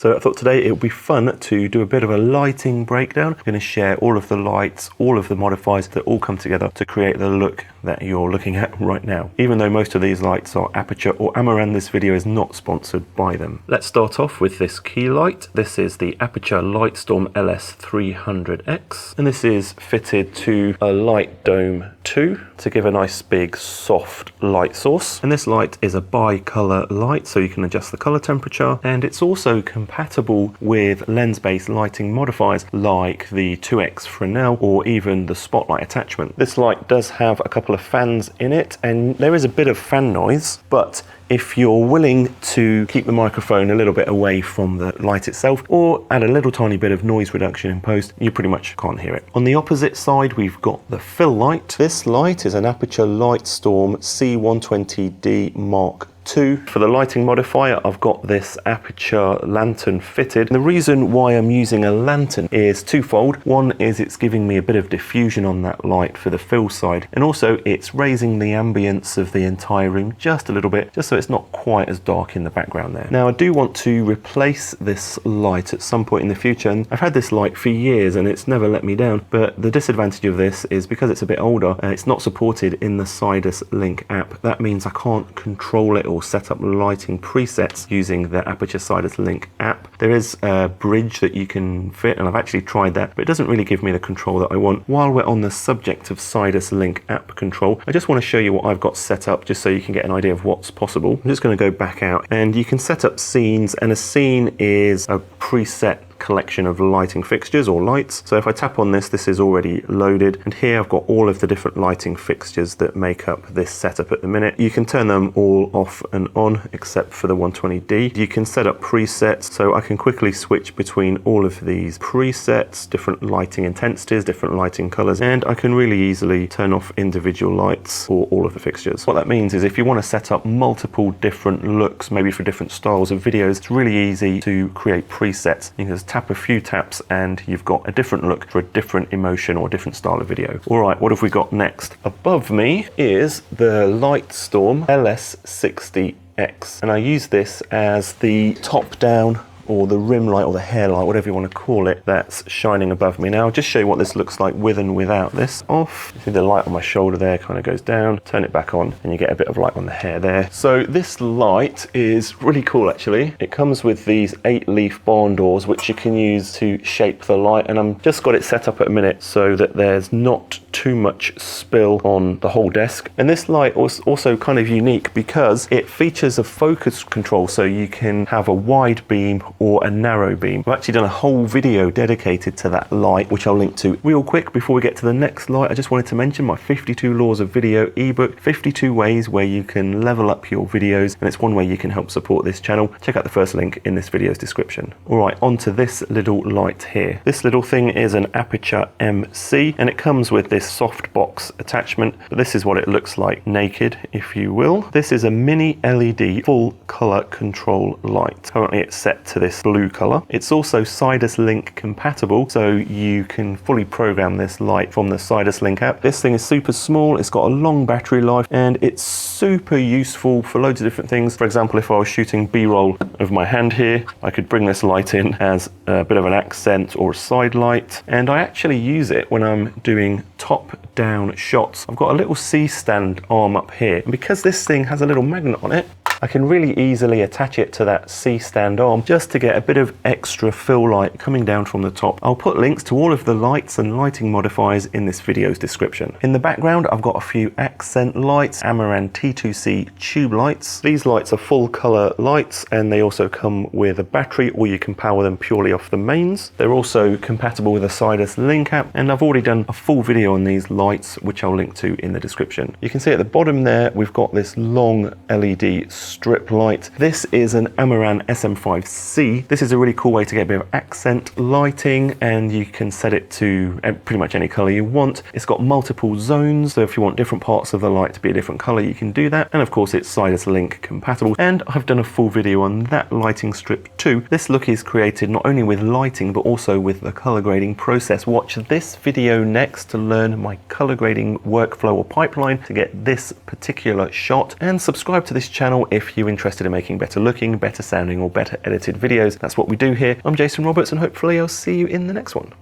So I thought today it would be fun to do a bit of a lighting breakdown. I'm going to share all of the lights, all of the modifiers that all come together to create the look that you're looking at right now. Even though most of these lights are Aputure or Amaran, this video is not sponsored by them. Let's start off with this key light. This is the Aputure Lightstorm LS300X, and this is fitted to a Light Dome 2 to give a nice big soft light source. And this light is a bi-color light, so you can adjust the color temperature, and it's also compatible with lens-based lighting modifiers like the 2X Fresnel or even the Spotlight attachment. This light does have a couple of fans in it, and there is a bit of fan noise, but if you're willing to keep the microphone a little bit away from the light itself or add a little tiny bit of noise reduction in post, you pretty much can't hear it. On the opposite side, we've got the fill light. This light is an Aputure Lightstorm C120D Mark II. For the lighting modifier, I've got this Aputure lantern fitted. And the reason why I'm using a lantern is twofold. One is it's giving me a bit of diffusion on that light for the fill side, and also it's raising the ambience of the entire room just a little bit, just so it's not quite as dark in the background there. Now I do want to replace this light at some point in the future, and I've had this light for years and it's never let me down, but the disadvantage of this is because it's a bit older, it's not supported in the Sidus Link app. That means I can't control it or set up lighting presets using the Aputure Sidus Link app. There is a bridge that you can fit, and I've actually tried that, but it doesn't really give me the control that I want. While we're on the subject of Sidus Link app control, I just want to show you what I've got set up just so you can get an idea of what's possible. I'm just going to go back out, and you can set up scenes, and a scene is a preset collection of lighting fixtures or lights. So if I tap on this, this is already loaded, and here I've got all of the different lighting fixtures that make up this setup at the minute. You can turn them all off and on except for the 120D. You can set up presets, so I can quickly switch between all of these presets, different lighting intensities, different lighting colors, and I can really easily turn off individual lights for all of the fixtures. What that means is if you want to set up multiple different looks, maybe for different styles of videos, it's really easy to create presets. You can just tap a few taps and you've got a different look for a different emotion or different style of video. All right, what have we got next? Above me is the Lightstorm LS60X, and I use this as the top down or the rim light or the hair light, whatever you want to call it, that's shining above me. Now I'll just show you what this looks like with and without this off. You see the light on my shoulder there kind of goes down, turn it back on, and you get a bit of light on the hair there. So this light is really cool actually. It comes with these 8-leaf barn doors which you can use to shape the light, and I'm just got it set up at a minute so that there's not too much spill on the whole desk. And this light was also kind of unique because it features a focus control, so you can have a wide beam or a narrow beam. I've actually done a whole video dedicated to that light, which I'll link to. Real quick, before we get to the next light, I just wanted to mention my 52 Laws of Video ebook, 52 ways where you can level up your videos, and it's one way you can help support this channel. Check out the first link in this video's description. All right, on to this little light here. This little thing is an Aputure MC, and it comes with this softbox attachment, but this is what it looks like naked, if you will. This is a mini LED full color control light. Currently it's set to this blue color. It's also Sidus Link compatible, so you can fully program this light from the Sidus Link app. This thing is super small, it's got a long battery life, and it's super useful for loads of different things. For example, if I was shooting B-roll of my hand here, I could bring this light in as a bit of an accent or a side light, and I actually use it when I'm doing top-down shots. I've got a little C-stand arm up here, and because this thing has a little magnet on it, I can really easily attach it to that C-stand arm just to get a bit of extra fill light coming down from the top. I'll put links to all of the lights and lighting modifiers in this video's description. In the background, I've got a few accent lights, Amaran T2C tube lights. These lights are full color lights, and they also come with a battery, or you can power them purely off the mains. They're also compatible with the Sidus Link app, and I've already done a full video on these lights, which I'll link to in the description. You can see at the bottom there, we've got this long LED strip light. This is an Amaran SM5C. This is a really cool way to get a bit of accent lighting, and you can set it to pretty much any color you want. It's got multiple zones, so if you want different parts of the light to be a different color, you can do that. And of course, it's Sidus Link compatible, and I've done a full video on that lighting strip too. This look is created not only with lighting, but also with the color grading process. Watch this video next to learn my color grading workflow or pipeline to get this particular shot, and subscribe to this channel if if you're interested in making better looking, better sounding, or better edited videos. That's what we do here. I'm Jason Roberts, and hopefully I'll see you in the next one.